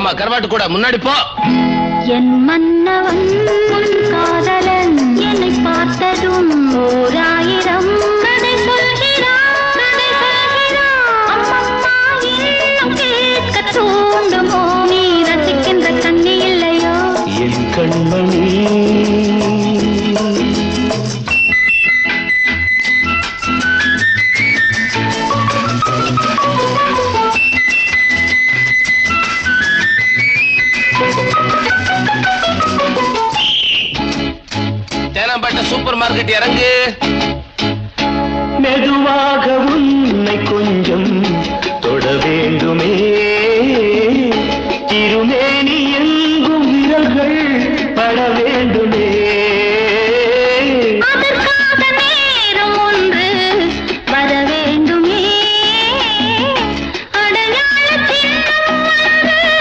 ஆமா கருவாட்டு கூட முன்னாடி போ. என் மன்னவன் காதலன் என்னை பார்த்ததும் 1000 கதை சொல்கிறான். அம்மம்மா இன்னும் கேட்க தூண்டுமோ? நீ ரசிக்கின்ற கண்ணி இல்லையோ என் கண்மணி? தேனாம்பேட்டை சூப்பர் மார்க்கெட் இறங்கு. மெதுவாக உன்னை கொஞ்சம் தொட வேண்டுமே, இருமே